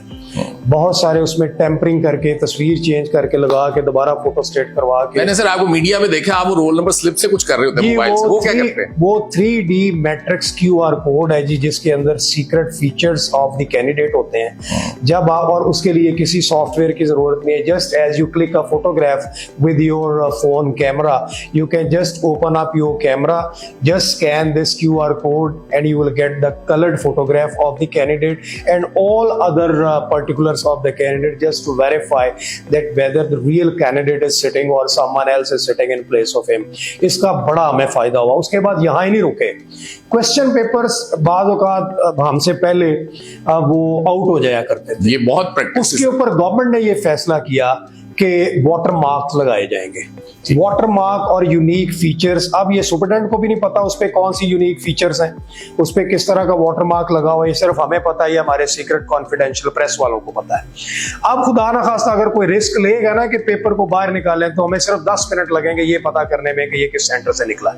बहुत सारे उसमें टेम्परिंग करके, तस्वीर चेंज करके लगा के, दोबारा फोटो स्टेट करवा के। मैंने सर आपको मीडिया में देखा, आप वो रोल नंबर स्लिप से कुछ कर रहे होते हैं मोबाइल से, वो क्या करते हैं? वो 3D मैट्रिक्स QR कोड है जी, जिसके अंदर secret features of the candidate होते हैं। जब आप, और उसके लिए किसी सॉफ्टवेयर की जरूरत नहीं है, just as you click a photograph with your phone camera, you can just open up your camera, just scan this QR code and you will get the coloured photograph of the candidate and all other particulars of the candidate, just to verify that whether the real candidate is sitting or someone else is sitting in place of him. इसका बड़ा हमें फायदा हुआ। उसके बाद यहाँ ही नहीं रुके, क्वेश्चन पेपर्स बाद औकात हमसे पहले वो आउट हो जाया करते थे। ये बहुत प्रैक्टिस। उसके ऊपर गवर्नमेंट ने ये फैसला किया कि वाटर मार्क्स लगाए जाएंगे, वाटर मार्क और यूनिक फीचर्स। अब ये सुपरटेंडेंट को भी नहीं पता उस पे कौन सी यूनिक फीचर्स हैं, उस पे किस तरह का वाटर मार्क लगा हुआ है, ये सिर्फ हमें पता है, हमारे सीक्रेट कॉन्फिडेंशियल प्रेस वालों को पता है। अब खुदा ना खास्ता अगर कोई रिस्क लेगा ना कि पेपर को बाहर निकालें, तो हमें सिर्फ 10 मिनट लगेंगे ये पता करने में कि ये किस सेंटर से निकला है,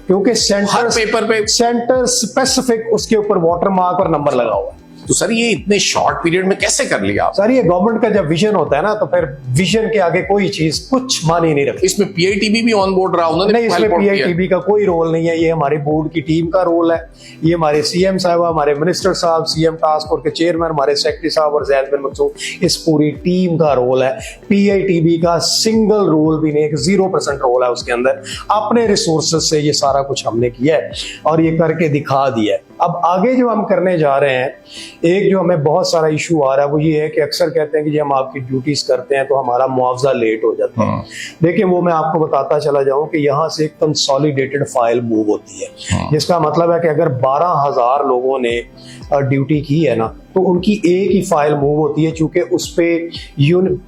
क्योंकि सेंटर पेपर पे सेंटर स्पेसिफिक उसके ऊपर वाटर मार्क और नंबर लगा हुआ है। तो सर ये इतने शॉर्ट पीरियड में कैसे कर लिया आप? सर, ये गवर्नमेंट का जब विजन होता है ना, तो फिर विजन के आगे कोई चीज कुछ मानी नहीं रखती। इसमें PITB भी ऑन बोर्ड रहा, उन्होंने नहीं, इसमें PITB का कोई रोल नहीं है, ये हमारे बोर्ड की टीम का रोल है। ये हमारे CM साहब, हमारे मिनिस्टर साहब, CM टास्क फोर्स के चेयरमैन, हमारे सेक्रेटरी साहब और जैद बिन मकसूद, इस पूरी टीम का रोल है। PITB का सिंगल रोल भी नहीं, 0% रोल है उसके अंदर। अपने रिसोर्सेज से ये सारा कुछ हमने किया है और ये करके दिखा दिया है। अब आगे जो हम करने जा रहे हैं, एक जो हमें बहुत सारा इशू आ रहा है वो ये है कि अक्सर कहते हैं कि हम आपकी ड्यूटीज करते हैं तो हमारा मुआवजा लेट हो जाता है। देखिए, वो मैं आपको बताता चला जाऊं कि यहाँ से कंसोलिडेटेड फाइल मूव होती है, जिसका मतलब है कि अगर 12,000 लोगों ने ड्यूटी की है ना, तो उनकी एक ही फाइल मूव होती है। चूंकि उस पे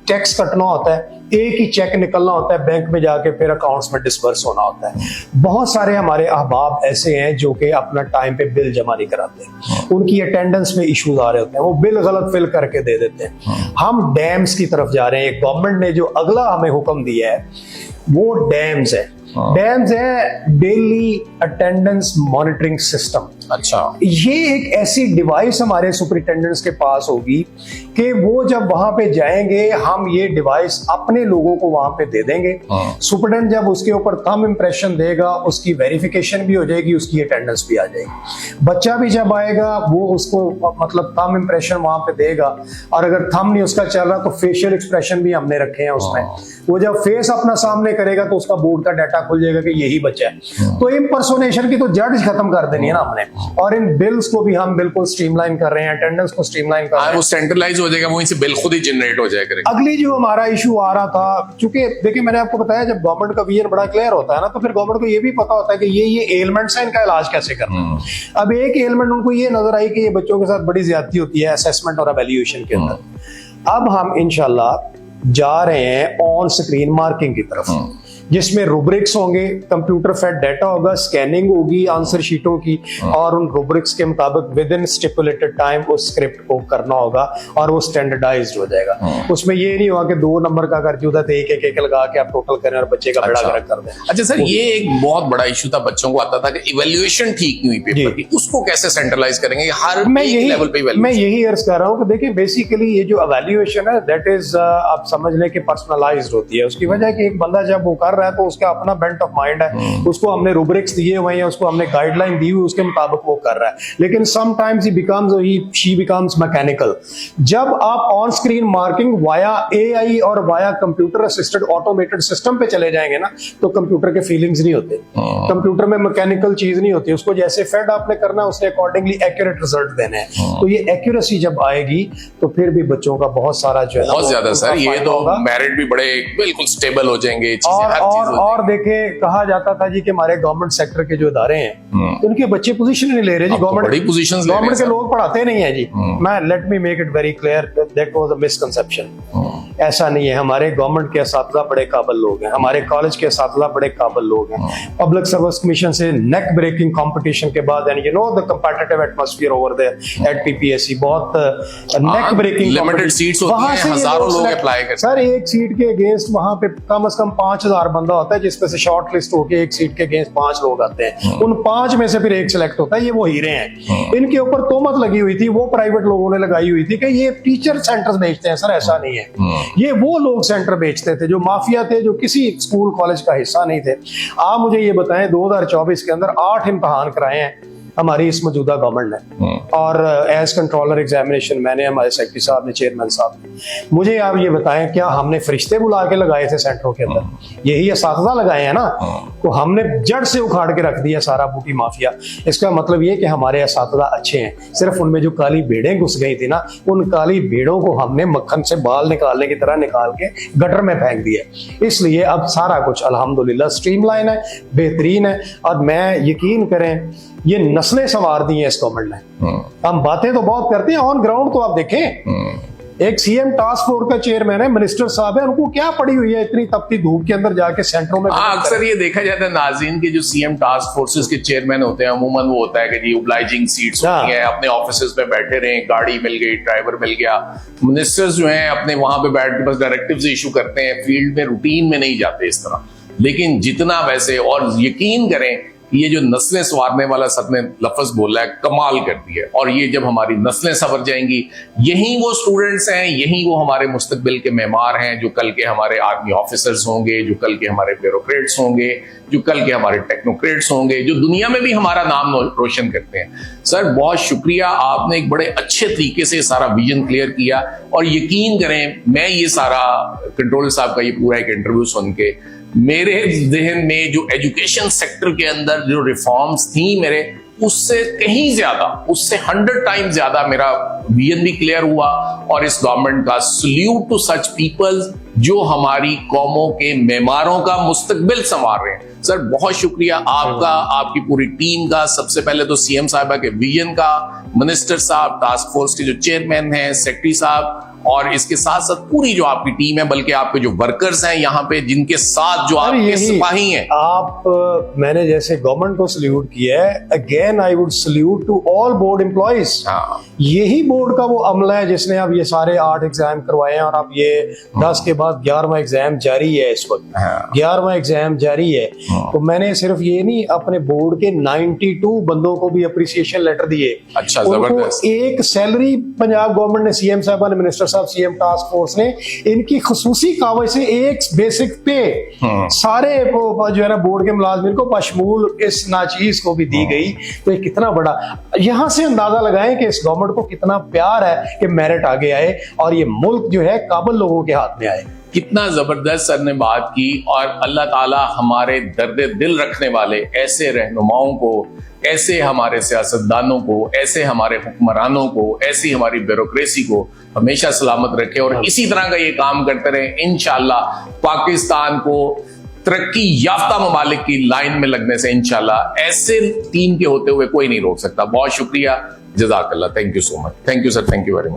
टैक्स कटना होता है, एक ही चेक निकलना होता है बैंक में जाके, फिर अकाउंट्स में डिस्बर्स होना होता है। बहुत सारे हमारे अहबाब ऐसे हैं जो कि अपना टाइम पे बिल जमा नहीं कराते, उनकी अटेंडेंस में इश्यूज आ रहे होते हैं, वो बिल गलत फिल करके दे देते हैं। हम डैम्स की तरफ जा रहे हैं। गवर्नमेंट ने जो अगला हमें हुक्म दिया है वो डैम्स है। डैम्स है डेली अटेंडेंस मॉनिटरिंग सिस्टम। अच्छा, ये एक ऐसी डिवाइस हमारे सुपरिटेंडेंट्स के पास होगी कि वो जब वहां पे जाएंगे, हम ये डिवाइस अपने लोगों को वहां पे दे देंगे। सुपरिटेंडेंट जब उसके ऊपर थंब इंप्रेशन देगा, उसकी वेरिफिकेशन भी हो जाएगी, उसकी अटेंडेंस भी आ जाएगी। बच्चा भी जब आएगा वो उसको मतलब थंब इंप्रेशन वहां पे देगा, और अगर थंब नहीं उसका चल रहा तो फेशियल एक्सप्रेशन भी हमने रखे हैं उसमें। वो जब फेस अपना सामने करेगा तो उसका बोर्ड का डाटा खुल जाएगा कि यही बच्चा है। तो इम्पर्सोनेशन की तो जड़ खत्म कर देनी है ना हमने। और इन बिल्स को भी हम बिल्कुल स्ट्रीमलाइन कर रहे हैं, अटेंडेंस को स्ट्रीमलाइन कर रहे हैं। वो सेंट्रलाइज हो जाएगा, वहीं से बिल खुद ही जनरेट हो जाएगा। अगली जो हमारा इशू आ रहा था, क्योंकि देखिए मैंने आपको बताया जब गवर्नमेंट का विजन बड़ा क्लियर होता है ना, तो फिर गवर्नमेंट को ये भी पता होता है कि ये एलिमेंट्स है, इनका इलाज कैसे करना है। अब एक एलिमेंट उनको ये नजर आई कि ये बच्चों के साथ बड़ी ज्यादती होती है असेसमेंट और एवेल्यूएशन के अंदर। अब हम इंशाल्लाह जा रहे हैं ऑन स्क्रीन मार्किंग की तरफ, जिसमें रूब्रिक्स होंगे, कंप्यूटर फेड डाटा होगा, स्कैनिंग होगी आंसर शीटों की, और उन रूब्रिक्स के मुताबिक विद इन स्टिपुलेटेड टाइम उस स्क्रिप्ट को करना होगा और वो स्टैंडर्डाइज्ड हो जाएगा। उसमें ये नहीं होगा कि 2 नंबर का कर होता है, एक लगा के आप टोटल करें और बच्चे का बेड़ा गर्क कर दें। अच्छा सर, ये एक बहुत बड़ा इशू था, बच्चों को आता था कि इवैल्यूएशन ठीक नहीं हुई पेपर की, उसको कैसे सेंट्रलाइज करेंगे हर लेवल पे? मैं यही अर्ज कर रहा हूँ कि देखिए बेसिकली ये जो इवैल्यूएशन है दैट इज आप समझ लें कि पर्सनलाइज्ड होती है। उसकी वजह कि एक बंदा जब वो कर रहा है तो उसका अपना बेंट ऑफ माइंड है, उसको हमने रूब्रिक्स दिए हुए हैं, उसको हमने गाइडलाइन दी हुई, उसके मुताबिक वो कर रहा है। लेकिन समटाइम्स शी बिकम्स मैकेनिकल। जब आप on screen marking via AI और via computer assisted automated system पे चले जाएंगे ना, तो कंप्यूटर के फीलिंग्स नहीं होते, कंप्यूटर में मैकेनिकल चीज नहीं होती, उसको जैसे फेड आपने करना है उसने अकॉर्डिंगली एक्यूरेट रिजल्ट देने हैं। तो ये एक्यूरेसी जब आएगी तो फिर भी बच्चों का बहुत सारा जो है बहुत ज्यादा सर, ये तो मेरिट भी बड़े बिल्कुल स्टेबल हो जाएंगे, और देखे कहा जाता था जी कि हमारे गवर्नमेंट सेक्टर के जो इदारे हैं उनके बच्चे पोजीशन नहीं ले रहे जी, गवर्नमेंट के लोग पढ़ाते नहीं है जी। मैं let me make it very clear, that was a misconception. ऐसा नहीं है, हमारे गवर्नमेंट के असातिज़ा बड़े काबिल लोग हैं, हमारे कॉलेज के असातिज़ा बड़े काबिल लोग हैं। पब्लिक सर्विस कमीशन से नेक ब्रेकिंग कंपटीशन के बाद and you know the competitive atmosphere over there at PPSC, बहुत नेक ब्रेकिंग लिमिटेड सीट्स होती हैं, हजारों लोग अप्लाई करते हैं सर। एक सीट के अगेंस्ट वहां पे कम से कम 5000 बंदा होता है, जिसमें से शॉर्ट लिस्ट होकर एक सीट के अगेंस्ट 5 लोग आते हैं। उन 5 में से फिर एक सिलेक्ट होता है, ये वो हीरे हैं। इनके ऊपर तोहमत लगी हुई थी, वो प्राइवेट लोगों ने लगाई हुई थी कि ये टीचर सेंटर्स बेचते हैं। सर ऐसा नहीं है, ये वो लोग सेंटर बेचते थे जो माफिया थे, जो किसी स्कूल कॉलेज का हिस्सा नहीं थे। आप मुझे ये बताएं 2024 के अंदर 8 इम्तिहान कराए हैं हमारी इस मौजूदा गवर्नमेंट ने, और एज कंट्रोलर एग्जामिनेशन मैंने, हमारे सेक्रेटरी साहब ने, चेयरमैन साहब ने। मुझे आप ये बताएं क्या हमने फरिश्ते बुला के लगाए थे सेंटरों के अंदर? यही असातिज़ा लगाए हैं ना, तो हमने जड़ से उखाड़ के रख दिया सारा बूटी माफिया। इसका मतलब ये कि हमारे असातिज़ा अच्छे हैं, सिर्फ उनमें जो काली भेड़ें घुस गई थी ना, उन काली भेड़ों को हमने मक्खन से बाल निकालने की तरह निकाल के गटर में फेंक दिया। इसलिए अब सारा कुछ अल्हम्दुलिल्लाह स्ट्रीमलाइन है, बेहतरीन है। और मैं यकीन करें ये नस्लें संवार दी हैं इस गवर्नमेंट ने। हम बातें तो बहुत करते हैं, ऑन ग्राउंड तो आप देखें, एक सीएम टास्क फोर्स का चेयरमैन है, मिनिस्टर साहब है, उनको क्या पड़ी हुई है इतनी तपती धूप के अंदर जाके सेंटरों में? अक्सर ये देखा जाता है नाज़रीन के जो सीएम टास्क फोर्सेस के चेयरमैन होते हैं, अमूमन वो होता है कि जी ओब्लाइजिंग सीट्स होती हैं, अपने ऑफिस में बैठे रहे, गाड़ी मिल गई, ड्राइवर मिल गया। मिनिस्टर्स जो हैं अपने वहां पे बैठ के बस डायरेक्टिव्स इशू करते हैं, फील्ड में रूटीन में नहीं जाते इस तरह। लेकिन जितना वैसे, और यकीन करें ये जो नस्लें संवारने वाला सबने लफ्ज बोला है, कमाल करती है। और ये जब हमारी नस्लें संवर जाएंगी, यही वो स्टूडेंट्स हैं, यही वो हमारे मुस्तकबिल के मेमार हैं, जो कल के हमारे आर्मी ऑफिसर्स होंगे, जो कल के हमारे ब्यूरोक्रेट्स होंगे, जो कल के हमारे टेक्नोक्रेट्स होंगे, जो दुनिया में भी हमारा नाम रोशन करते हैं। सर बहुत शुक्रिया, आपने एक बड़े अच्छे तरीके से सारा विजन क्लियर किया। और यकीन करें, मैं ये सारा कंट्रोलर साहब का ये पूरा एक इंटरव्यू सुन के मेरे जहन में जो एजुकेशन सेक्टर के अंदर जो रिफॉर्म्स थी मेरे, उससे कहीं ज्यादा, उससे 100 टाइम्स ज्यादा मेरा विजन भी क्लियर हुआ। और इस गवर्नमेंट का सल्यूट टू सच पीपल्स जो हमारी कौमों के मेमारों का मुस्तकबिल संवार रहे हैं। सर बहुत शुक्रिया आपका, आपकी पूरी टीम का, सबसे पहले तो सीएम साहिबा के विजन का, मिनिस्टर साहब, टास्क फोर्स के जो चेयरमैन हैं, सेक्रेटरी साहब, और इसके साथ साथ पूरी जो आपकी टीम है, बल्कि आपके जो वर्कर्स हैं यहाँ पे, जिनके साथ जो आपके सिपाही हैं। आप मैंने जैसे गवर्नमेंट को सल्यूट किया है, again I would salute to all board employees. यही बोर्ड का वो अमला है जिसने अब ये सारे 8 एग्जाम करवाए हैं, और अब ये 10 के बाद 11वां एग्जाम जारी है। इस वक्त 11वां एग्जाम जारी है। तो मैंने सिर्फ ये नहीं, अपने बोर्ड के 92 बंदों को भी अप्रिसिएशन लेटर दिए। अच्छा, जबरदस्त। एक सैलरी पंजाब गवर्नमेंट ने, सीएम साहब ने, मिनिस्टर साहब, सीएम टास्क फोर्स ने इनकी खुसूसी कावज से एक बेसिक पे सारे जो है ना बोर्ड के मुलाजमिन को बशमूल इस नाचीज को भी दी गई। तो ये कितना बड़ा, यहां से अंदाजा लगाएं कि इस गवर्नमेंट को कितना प्यार है कि मेरिट आगे आए और ये मुल्क जो है काबिल लोगों के हाथ में आए। कितना जबरदस्त सर ने बात की, और अल्लाह ताला हमारे दर्द दिल रखने वाले ऐसे रहनुमाओं को, ऐसे हमारे सियासतदानों को, ऐसे हमारे हुक्मरानों को, ऐसी हमारी ब्यूरोक्रेसी को हमेशा सलामत रखे और इसी तरह का ये काम करते रहे। इंशाल्लाह पाकिस्तान को तरक्की याफ्ता ममालिक की लाइन में लगने से इंशाल्लाह ऐसे टीम के होते हुए कोई नहीं रोक सकता। बहुत शुक्रिया, जज़ाकल्लाह, thank you so much. Thank you sir, thank you very much.